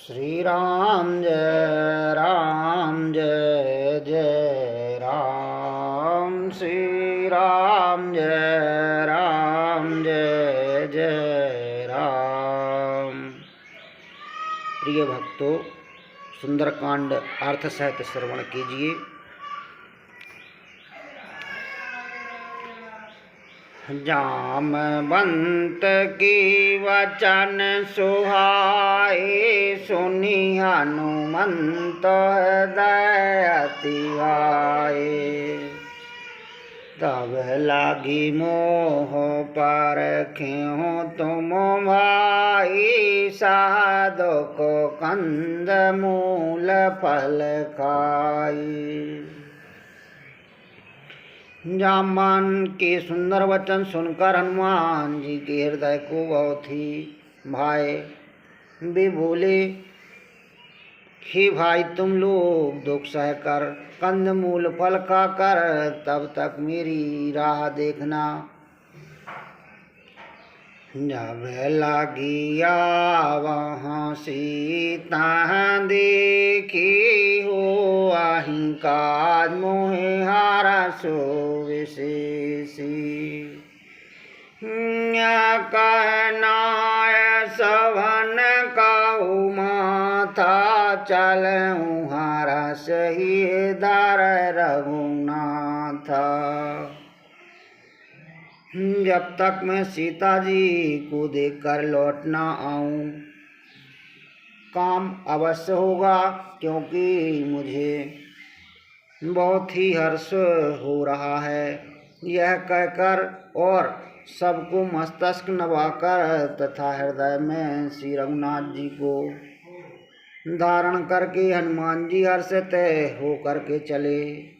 श्री राम जय जय राम। श्री राम जय जय राम। प्रिय भक्तों, सुंदरकांड अर्थ सहित श्रवण कीजिए। जामवंत की वचन सुहाए, सुनी हनुमंत हृदय अति भाए। तब लागी मोह परख्यों तुम भाई, साधु को कंद मूल फल खाई। जामवन के सुंदर वचन सुनकर हनुमान जी के हृदय को बहुत ही भाए। वे बोले, हे भाई, तुम लोग दुख सहकर कंद मूल फल खाकर तब तक मेरी राह देखना। जब लागी वहाँ सीता देखी, हो आही काज मोहे हारा सो विशेषी। कहनाय सवन काहू माथा, चलऊँ हारा सही दार रघुनाथा। जब तक मैं सीता जी को देखकर लौट ना आऊं, काम अवश्य होगा, क्योंकि मुझे बहुत ही हर्ष हो रहा है। यह कहकर और सबको मस्तक नवाकर तथा हृदय में श्री रघुनाथ जी को धारण करके हनुमान जी हर्षित होकर के चले।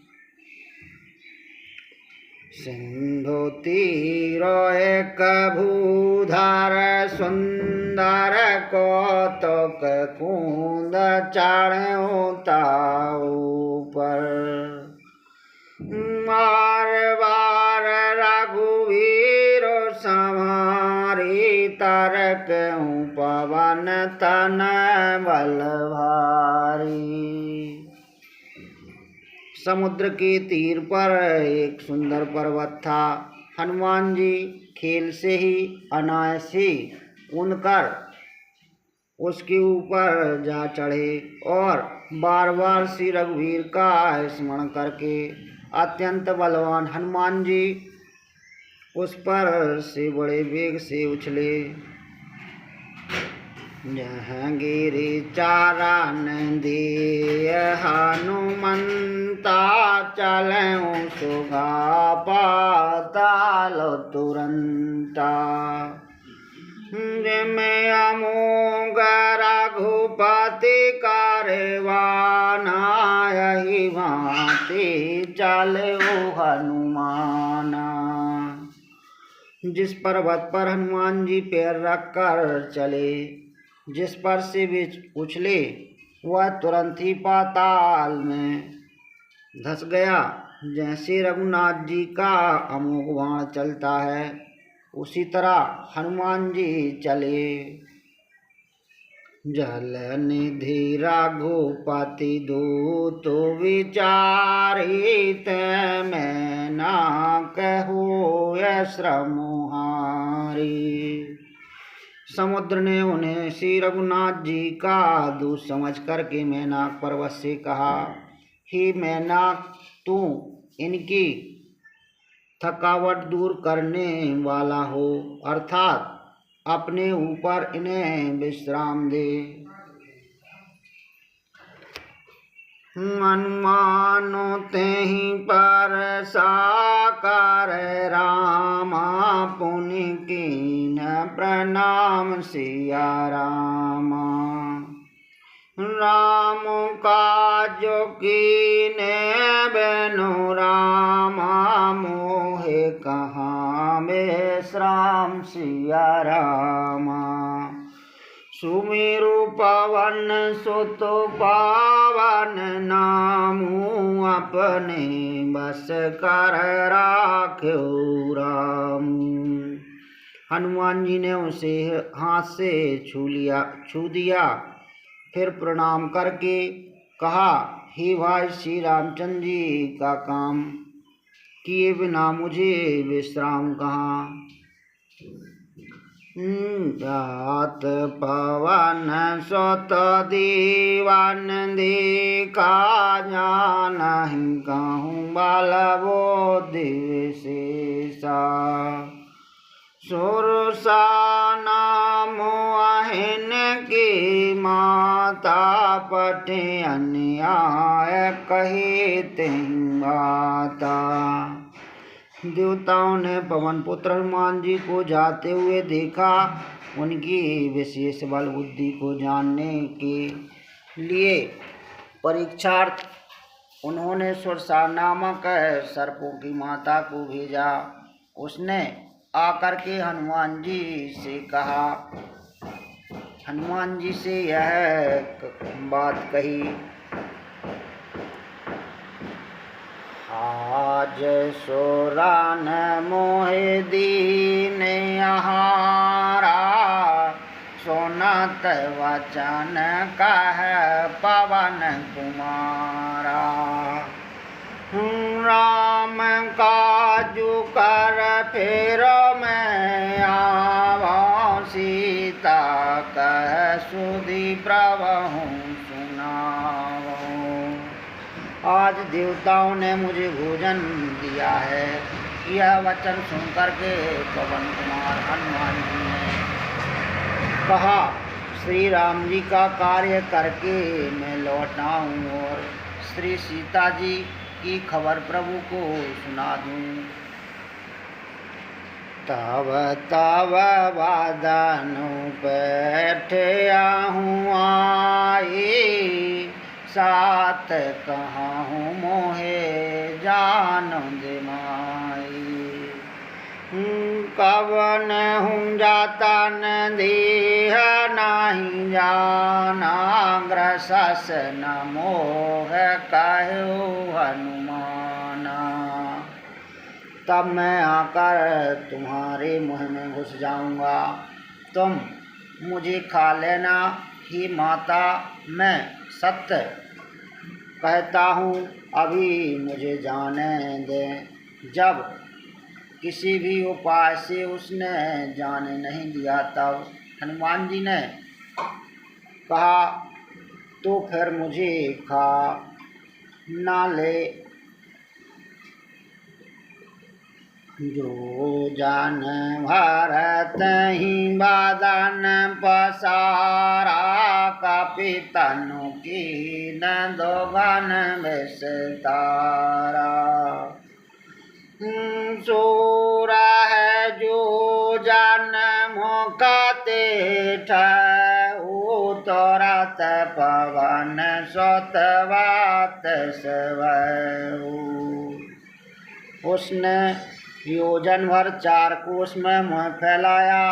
सिंधु तीरो एक भूधार, सुंदर कौतुक कुंद चढ़ो ताऊ पर। बार बार रघुवीर संहारी, तरक पवन तन बल भारी। समुद्र के तीर पर एक सुंदर पर्वत था। हनुमान जी खेल से ही अनायास ही उनकर उसके ऊपर जा चढ़े और बार बार श्री रघुवीर का स्मरण करके अत्यंत बलवान हनुमान जी उस पर से बड़े वेग से उछले। जहाँगिरी चारण दिय हनुमंता, चलऊँ सुगा पाताल तुरंता। जिमें अमोघ रघुपति कारवाना, यही भांति चलऊँ हनुमाना। जिस पर्वत पर हनुमान जी पैर रखकर चले, जिस पर से वे उछले, वह तुरंत ही पाताल में धंस गया। जैसे रघुनाथ जी का अमोघ बाण चलता है, उसी तरह हनुमान जी चले। जल निधि रघुपति दूत विचारित, मैं ना कहूँ श्रमहारी। समुद्र ने उन्हें श्री रघुनाथ जी का दूत समझ करके मैनाक पर्वत से कहा, हे मैनाक, तू इनकी थकावट दूर करने वाला हो, अर्थात अपने ऊपर इन्हें विश्राम दे। हनुमानो तेहि पर साकार रामा, पुनि कीन प्रणाम सिया रामा। राम काजो कीने बेनु रामा, मोहे कहाँ विश्राम सिया रामा। सुमेरु पवन सुत पावन नामू, अपने बस कर राख्यो राम। हनुमान जी ने उसे हाथ से छू दिया फिर प्रणाम करके कहा, हे भाई श्री रामचंद्र जी का काम किए बिना मुझे विश्राम कहाँ। जात पवन सुत दीवान देखा, जानहि कहूँ बल बुद्धि विशेषा। सुरसा नाम अहिन की माता, पठे अन्याय कहे तिन बाता। देवताओं ने पवन पुत्र हनुमान जी को जाते हुए देखा। उनकी विशेष बल बुद्धि को जानने के लिए परीक्षार्थ उन्होंने सुरसा नामक सर्पों की माता को भेजा। उसने आकर के हनुमान जी से कहा, हनुमान जी से यह बात कही, आज सोरान मोहि दीन आहारा, सुनत वचन कह पवन कुमारा। राम काजु कर फिर मैं आवा, सीता कह सुधि प्रभु सुनाओ। आज देवताओं ने मुझे भोजन दिया है। यह वचन सुनकर के पवन कुमार हनुमान जी ने कहा, श्री राम जी का कार्य करके मैं लौट आऊँ और श्री सीता जी की खबर प्रभु को सुना दूँ। तब तब वादनु बैठे आहूँ आई, सात कहाहूँ मोहे जान दिमाई। कवन हूँ जाता न देह नाही जाना, ग्रसस न मोह कहो हनुमाना। तब मैं आकर तुम्हारे मुँह में घुस जाऊँगा, तुम मुझे खा लेना। ही माता, मैं सत्य कहता हूँ, अभी मुझे जाने दें। जब किसी भी उपाय से उसने जाने नहीं दिया, तब हनुमान जी ने कहा, तो फिर मुझे खा ना ले। जो जान भरत ही बादन पसारा, कपितनु की न दोगन विस्तारा। सोरा है जो जान मोकाते तुरत पवन सुतवात सवहु। उसने योजन भर 4 कोस में मुँह फैलाया।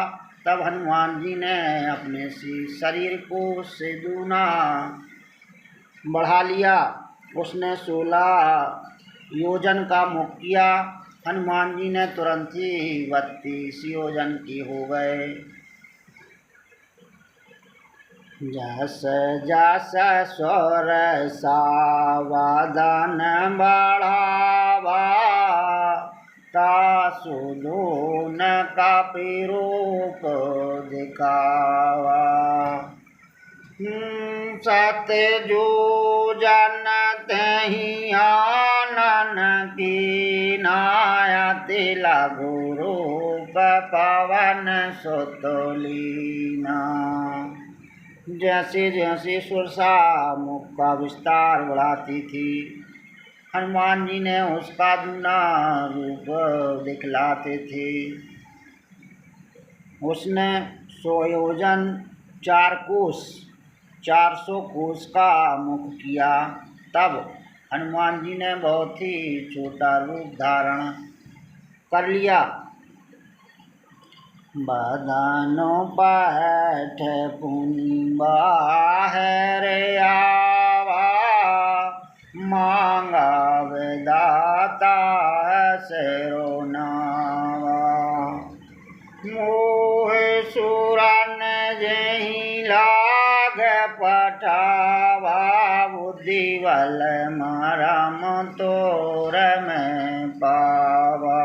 तब हनुमान जी ने अपने शरीर को उससे दूना बढ़ा लिया। उसने 16 योजन का मुख किया। हनुमान जी ने तुरंत ही 32 योजन की हो गए। जस जस स्वर सावधान बढ़ावा, तासु दून कपि रूप दिखावा। सत्य जो जन तहि आनन की नायति लघु रूप पवन सुत लीना। जैसे जैसे सुरसा मुख का विस्तार बढ़ाती थी, हनुमान जी ने उसका दूना रूप दिखलाते थे। उसने 100 योजन 4 कोस 400 कोस का मुख किया। तब हनुमान जी ने बहुत ही छोटा रूप धारण कर लिया। बदनो पैठ पुनि बाहर आवा, मांगा विदाता सिरो नावा। मोह सुरन जहि लाग पठावा बुद्धि बल मरम तोर में पावा।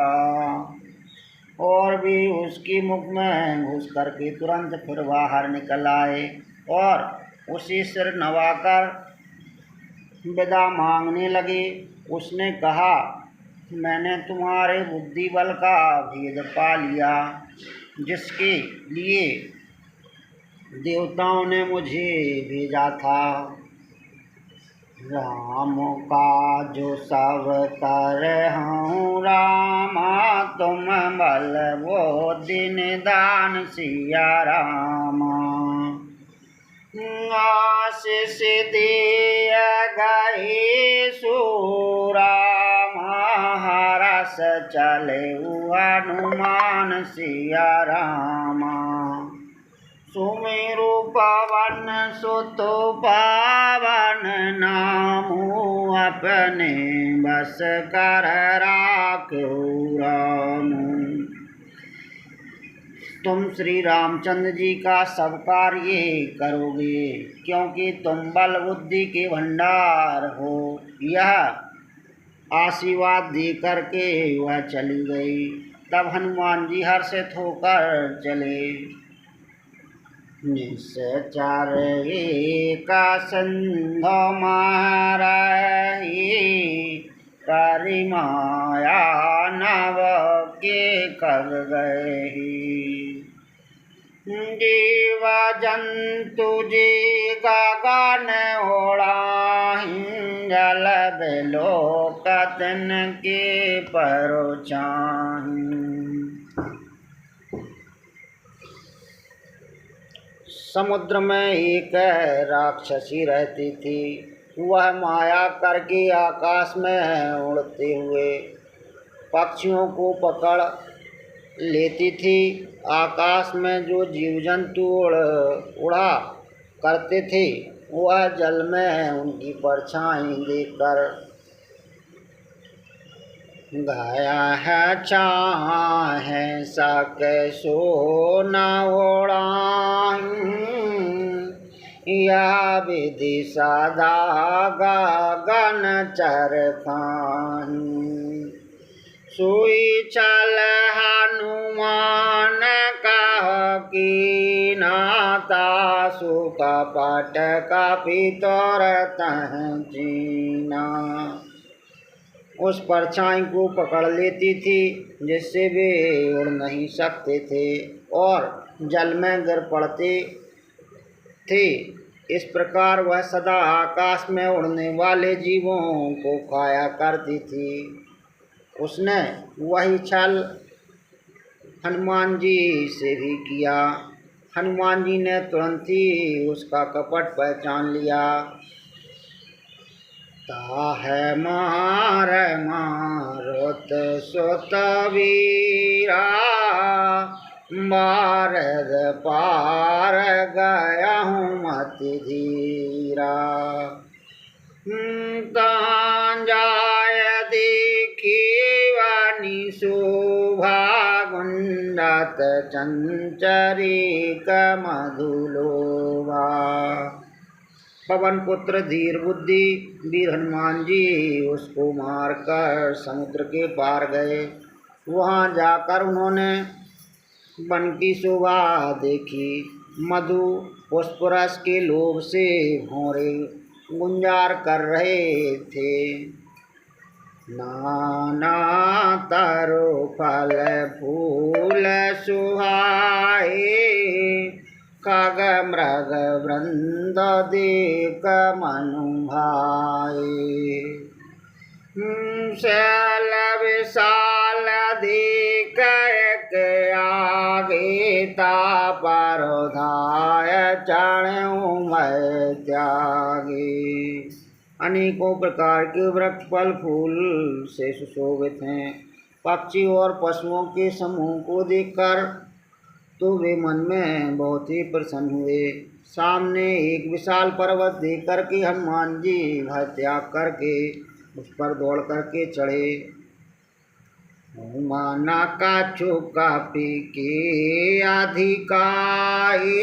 और भी उसकी मुख में घुस करके तुरंत फिर बाहर निकल आए और उसी सिर नवाकर विदा मांगने लगे। उसने कहा, मैंने तुम्हारे बुद्धि बल का भेद पा लिया, जिसके लिए देवताओं ने मुझे भेजा था। राम का जो सब तरहूँ रामा, तुम बल वो दिन दान सिया रामा। आशीष दिय गए सूरा, महारस चले हनुमान सिया रामा। सुमेरु पवन सुत पावन, नामु अपने बस कर राख्यो राम। तुम श्री रामचंद्र जी का सब कार्य करोगे, क्योंकि तुम बल बुद्धि के भंडार हो। यह आशीर्वाद दे करके वह चली गई। तब हनुमान जी हर्षित होकर चले। निश्चर का सिंधु मारही, करिमाया नव के कर गई। जीव जंतु जी गगन ओढ़ाही, जल बिलोकतन के परोचाही। समुद्र में एक राक्षसी रहती थी। वह माया करके आकाश में उड़ते हुए पक्षियों को पकड़ लेती थी। आकाश में जो जीव जंतु उड़ा करते थे, वह जल में उनकी परछाई देखकर गाया है चाहे सक सो न ओढ़ाही, यह विधि सदा गगन चरखाही। सुई चल हनुमान कह की नाता, सुख पट कपितोर तह जीना। उस परछाई को पकड़ लेती थी, जिससे वे उड़ नहीं सकते थे और जल में गिर पड़ते थे। इस प्रकार वह सदा आकाश में उड़ने वाले जीवों को खाया करती थी। उसने वही छल हनुमान जी से भी किया। हनुमान जी ने तुरंत ही उसका कपट पहचान लिया। ताहे मार मारुत सुत वीरा, बारद पार गया हूँ मति धीरा। तहाँ जाय देखी वानी शोभा, गुंडत चंचरी मधुलोभा। पवन पुत्र धीर बुद्धि वीर हनुमान जी उसको मारकर समुद्र के पार गए। वहाँ जाकर उन्होंने वन की शोभा देखी। मधु पुष्परस के लोभ से भौरे गुंजार कर रहे थे। नाना तरो फल फूल सुहाए, खग मृग वृंद देख मनु भाए। शैल विशाल देख एक आगे, तापर धाय चढ़ूं मैं त्यागे। अनेकों प्रकार के वृक्ष फल फूल से सुशोभित हैं। पक्षी और पशुओं के समूह को देखकर तो वे मन में बहुत ही प्रसन्न हुए। सामने एक विशाल पर्वत देख करके हनुमान जी भय त्याग करके उस पर दौड़ करके चढ़े। माना का चुका पी के अधिकाए,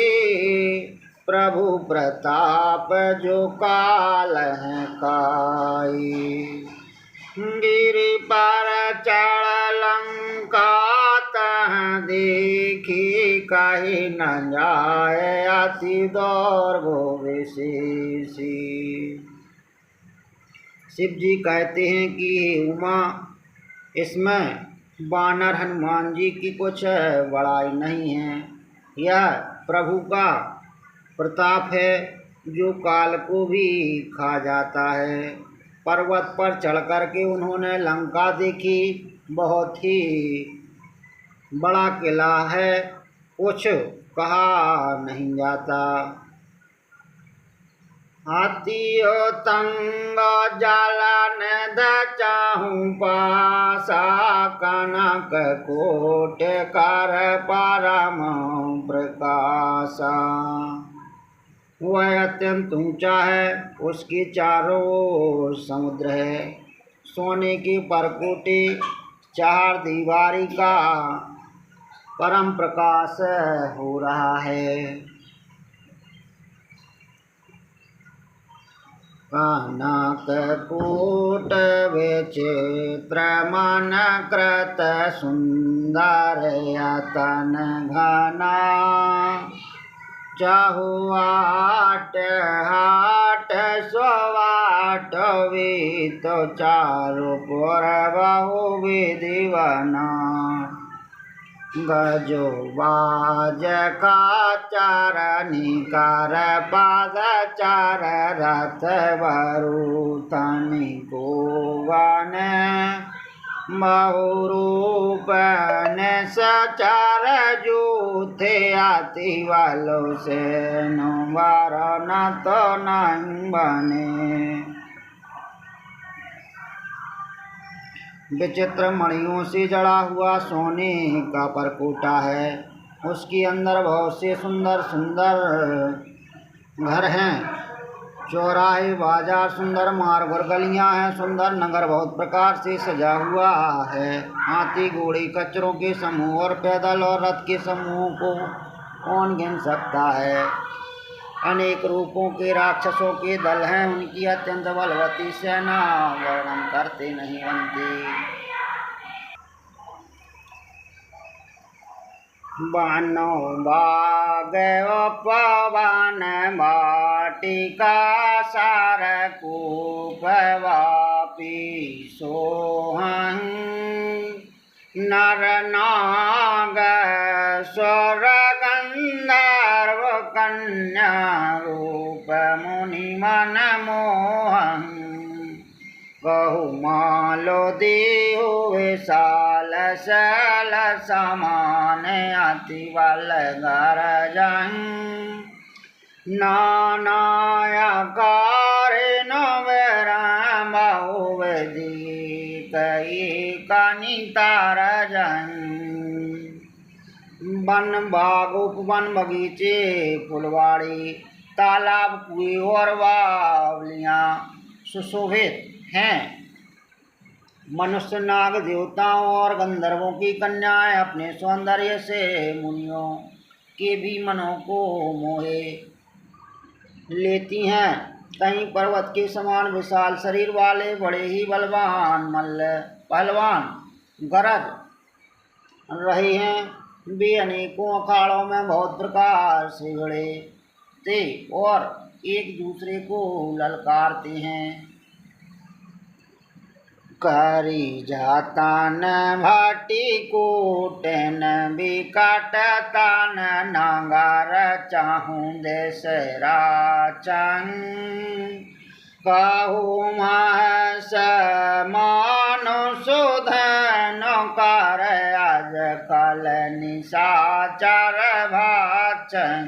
प्रभु प्रताप जो काल है काई। गिरि पर चढ़ लंका तह देखी, कही न जाए अति दौर्गो विशेषी। शिव जी कहते हैं कि उमा, इसमें वानर हनुमान जी की कुछ बड़ाई नहीं है। यह प्रभु का प्रताप है जो काल को भी खा जाता है। पर्वत पर चढ़ कर के उन्होंने लंका देखी, बहुत ही बड़ा किला है, कुछ कहा नहीं जाता। हाथियो तंग जालन चाहूँ पासा, कनक कोट कर परम प्रकाशा। वह अत्यंत ऊंचा है, उसके चारों ओर समुद्र है। सोने की परकोटे चार दीवारी का परम प्रकाश हो रहा है। कनक कूट विचित्र मन कृत सुंदर यतन घना, चहुआट हाट स्वाट वीत चारु पुर बहु विधि बना। गजो बाज का चरनी कर पाद चार रथ वरुतनि को वन, बहुरूप ने सचार जूथे अति वालो से नो न तो नहीं बने। विचित्र मणियों से जड़ा हुआ सोने का परकोटा है, उसके अंदर बहुत से सुंदर सुंदर घर हैं। चौराहे बाजार सुंदर मार्ग और गलियां हैं। सुंदर नगर बहुत प्रकार से सजा हुआ है। हाथी घोड़े कचरों के समूह और पैदल और रथ के समूहों को कौन गिन सकता है। अनेक रूपों के राक्षसों के दल हैं, उनकी अत्यंत बलवती सेना वर्णन करते नहीं बनती। बानो बाग पवन वाटिका, सार कूप वापी सोहं, नर नाग स्वर गंधर्व कन्या रूप मुनि मन मोहन। कहु मालो देहु विशाल शैल समान, अति बल गरजन, नाना आकार नवरम बहुविधि कई कनितारजन। वन बाग उपवन बगीचे फुलवाड़ी तालाब कुएं और बावलियाँ सुशोभित हैं। मनुष्य नाग देवताओं और गंधर्वों की कन्याएं अपने सौंदर्य से मुनियों के भी मनों को मोहे लेती हैं। कहीं पर्वत के समान विशाल शरीर वाले बड़े ही बलवान मल्ल पहलवान गरज रहे हैं। वे अनेकों अखाड़ों में बहुत प्रकार से भिड़े थे और एक दूसरे को ललकारते हैं। करी जातान भाटी कोटन बिकटतान, नांगार चाहूँ देश राचन। कहु महस मानु सुधन कर, आज कल निशाचर भाचन।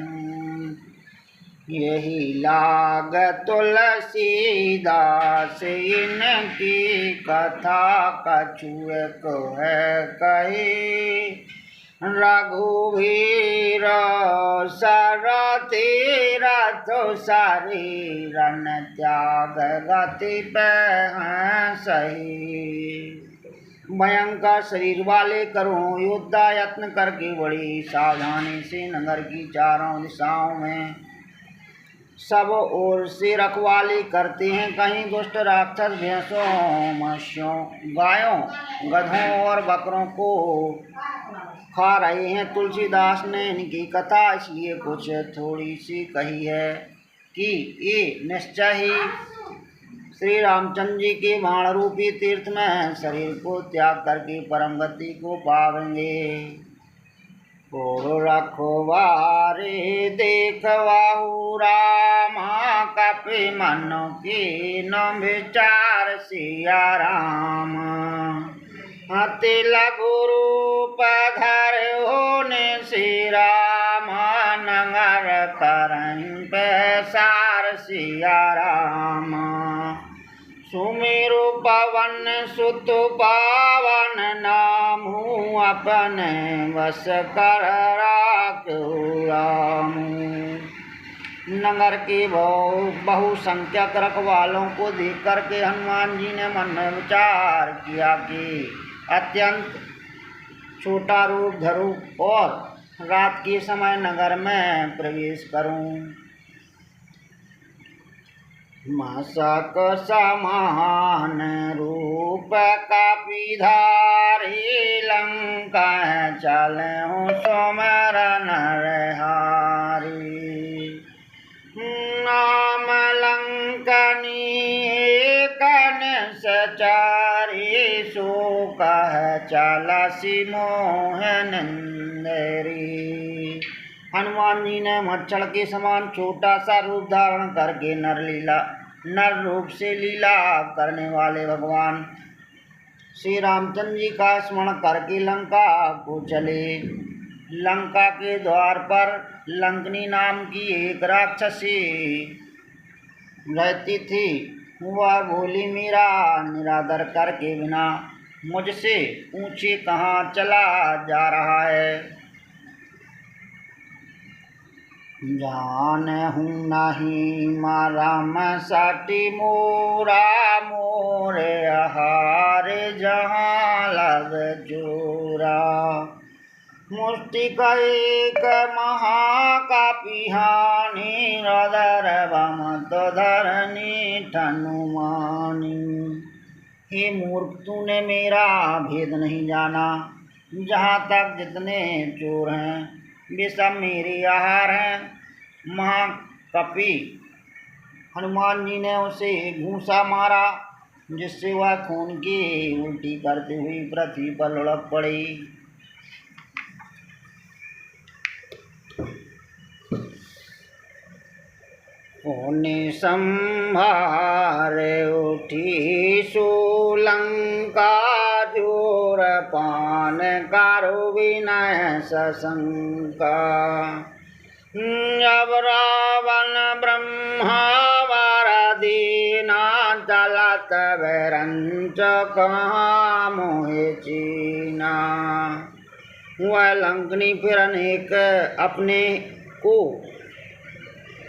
यही लाग तुलसीदास इनकी कथा, कछुएक है कही रघुवीर सरथी रथ शरीरन त्याग गति पे हैं सही। भयंकर शरीर वाले करोड़ों योद्धा यत्न करके बड़ी सावधानी से नगर की चारों दिशाओं में सब ओर से रखवाली करते हैं, कहीं दुष्ट राक्षस भैंसों मत्स्यों गायों गधों और बकरों को खा रहे हैं। तुलसीदास ने इनकी कथा इसलिए कुछ थोड़ी सी कही है कि ये निश्चय ही श्री रामचंद्र जी के बाण रूपी तीर्थ में शरीर को त्याग करके परम गति को पावेंगे। और रखवारे देखवाहु रामा, कपि मन की न विचार सिया राम। अति लघु रूप धरो ने श्री राम, नगर करन पैसार सिया राम। सुमेरु पवन सुत पावन नामु, अपने वश कर राखो राम। नगर के बहुसंख्यक रखवालों को देख करके हनुमान जी ने मन में विचार किया कि अत्यंत छोटा रूप धरूं और रात के समय नगर में प्रवेश करूं। मशक समान रूप कपि धारी, लंका चलहु सुमरन हारी। नाम लंकनी कन सचारी, सो कह चलसि मोह नंदरी। हनुमान जी ने मच्छर के समान छोटा सा रूप धारण करके नर रूप से लीला करने वाले भगवान श्री रामचंद्र जी का स्मरण करके लंका को चले। लंका के द्वार पर लंकनी नाम की एक राक्षसी रहती थी। वह बोली, मेरा निरादर करके बिना मुझसे ऊंचे कहाँ चला जा रहा है। जानहु नहीं राम साटी मोरा, मोरे आहार जहाँ लग जोरा। मुष्टिक एक महाकापिहानी, रदर बम तो धरनी ठनुमानी। हे मूर्ख, तूने मेरा भेद नहीं जाना। जहाँ तक जितने चोर हैं वे सब मेरे आहार हैं। महाकपि हनुमान जी ने उसे घूंसा मारा, जिससे वह खून की उल्टी करते हुए पृथ्वी पर लुढ़क पड़ी। होने संभार उठी सुलंका, जोर पान कारो विनय सशंका। जब रावण ब्रह्मावर दीना, चलत विरंच कहाँ मोहे चीना। वह लंकनी फिर अनेक अपने को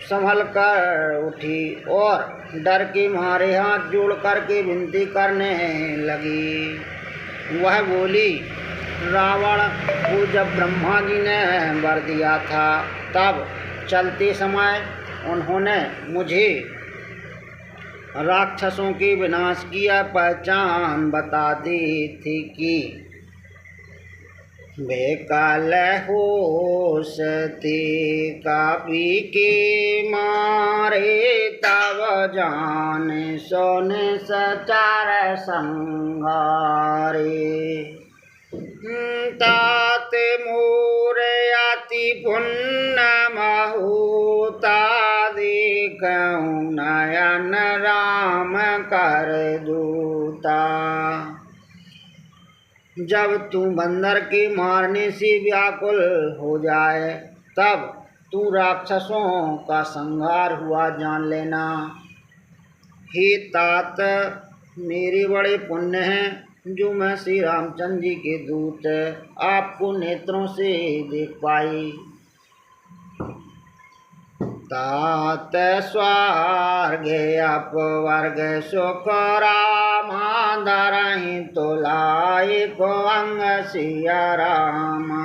संभल कर उठी और डर के मारे हाथ जोड़ करके विनती करने लगी। वह बोली, रावण को जब ब्रह्मा जी ने वर दिया था, तब चलते समय उन्होंने मुझे राक्षसों के विनाश की पहचान बता दी थी कि बेकाल होसती कापी के मारे, तब जान सोन सचार संहारे। तात मोर अति पुण्य महूता, देखऊँ नयन राम कर दूता। जब तू बंदर के मारने से व्याकुल हो जाए, तब तू राक्षसों का संहार हुआ जान लेना। हे तात, मेरे बड़े पुण्य हैं जो मैं श्री रामचंद्र जी के दूत आपको नेत्रों से देख पाई। तात स्वर्ग अपवर्ग सुख रामा, धरहि तुलाय को अंग सिया रामा।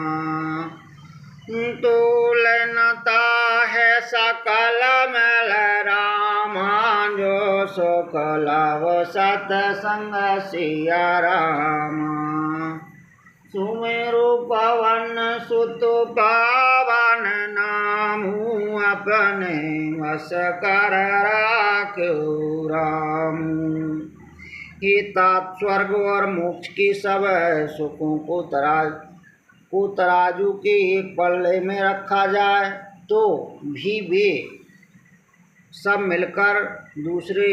तुलनता है सकल मल रामा, जो सुख लव सतसंग सिया रामा। सुमेरु पवन सुत पावन नामू, अपने वश कर राख्यो रामू। हिता स्वर्ग और मोक्ष की सब सुखों को तराजू के एक पल्ले में रखा जाए तो भी वे सब मिलकर दूसरे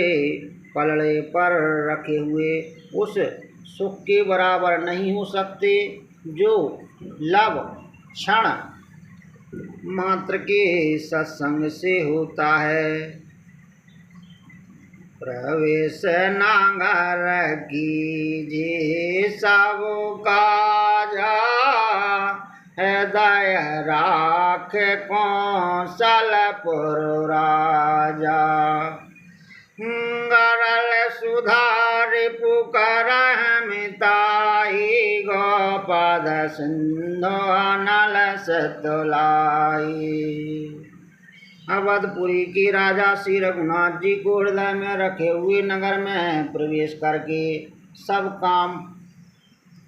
पलड़े पर रखे हुए उस सुख के बराबर नहीं हो सकते जो लव क्षण मात्र के सत्संग से होता है। प्रवेश नागर कीजे सब काजा, हृदय राख कौशलपुर राजा। गरल सुधार पुकर मिताई, गोपद सिंधु अनल सतुलाई। अवधपुरी के राजा श्री रघुनाथ जी को हृदय में रखे हुए नगर में प्रवेश करके सब काम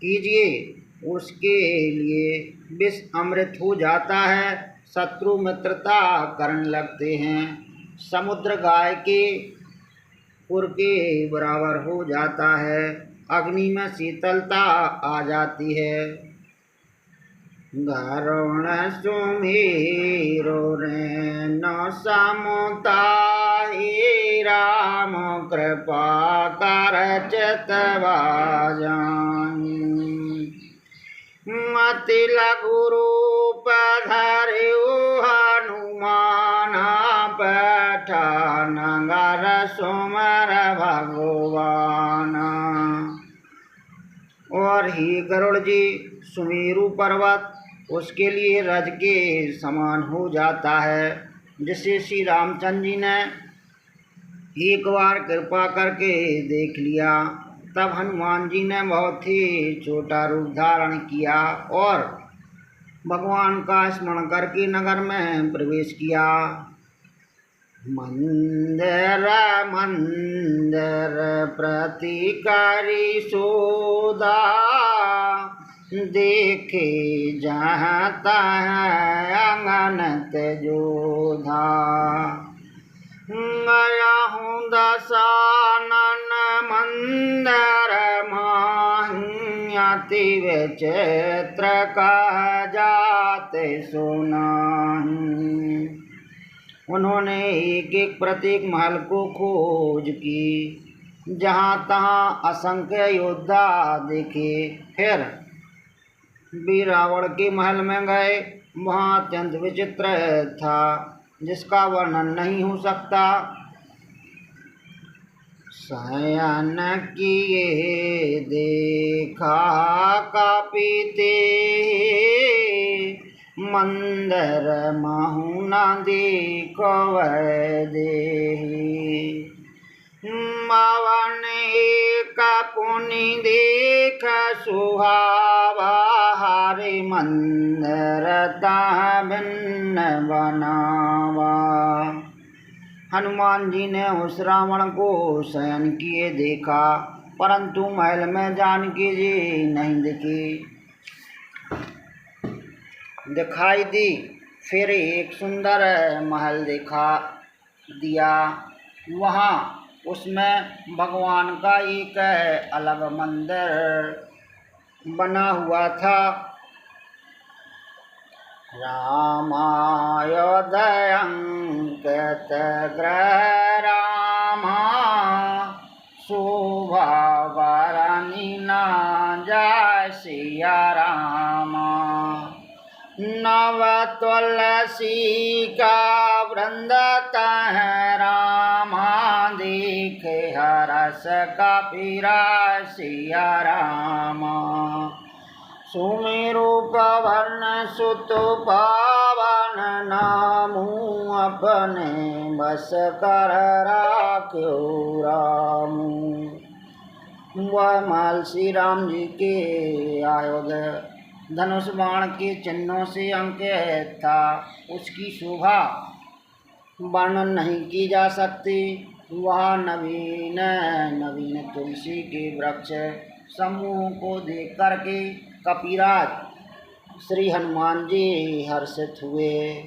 कीजिए, उसके लिए विष अमृत हो जाता है। शत्रु मित्रता करने लगते हैं, समुद्र गाय के पुर के बराबर हो जाता है, अग्नि में शीतलता आ जाती है। गरुण सुमीरो रेन समुताई, राम कृपा कर चितवा जाई। मति लघु रूप धरिउ हनुमान, पठान नगर सुमर भगवान। और ही गरुड़ जी सुमेरु पर्वत उसके लिए रज के समान हो जाता है, जिसे श्री रामचंद्र जी ने एक बार कृपा करके देख लिया। तब हनुमान जी ने बहुत ही छोटा रूप धारण किया और भगवान का स्मरण करके नगर में प्रवेश किया। मंदिर मंदिर प्रतिकारी सोदा, देखे जहाँ तहाँ अंगनत जोधा। गया हूँ दशानन मंदिर माही, अति विचित्र का जाते सुनाही। उन्होंने एक एक प्रत्येक महल को खोज की, जहाँ तहाँ असंख्य योद्धा देखे। फिर वीरावण के महल में गए, वहाँ अत्यंत विचित्र था, जिसका वर्णन नहीं हो सकता। शयन किए देखा कापीते, मंदिर महु न देखो देहि। मवन एक पुनि देख सुहावा, हरि मंदिर ता भिन्न बनावा। हनुमान जी ने उस रावण को शयन किए देखा, परंतु महल में जानकी जी नहीं दिखाई दी। फिर एक सुंदर महल दिया, वहाँ उसमें भगवान का एक अलग मंदिर बना हुआ था। रामायोदय अंकित ग्रह रामा, शोभा वरनी ना जय सिया रामा। नव तुलसी का वृंद तह रामा, देखे हरस कपीरा सिया रामा। सुमेरु पवन सुत पावन नामू, अपने बस कर राख्यो रामू। वह महल श्री राम जी के अयोध्या धनुष बाण के चिन्हों से अंकित था। उसकी शोभा वर्णन नहीं की जा सकती। वह नवीन नवीन तुलसी के वृक्ष समूह को देख करके कपिराज श्री हनुमान जी हर्षित हुए।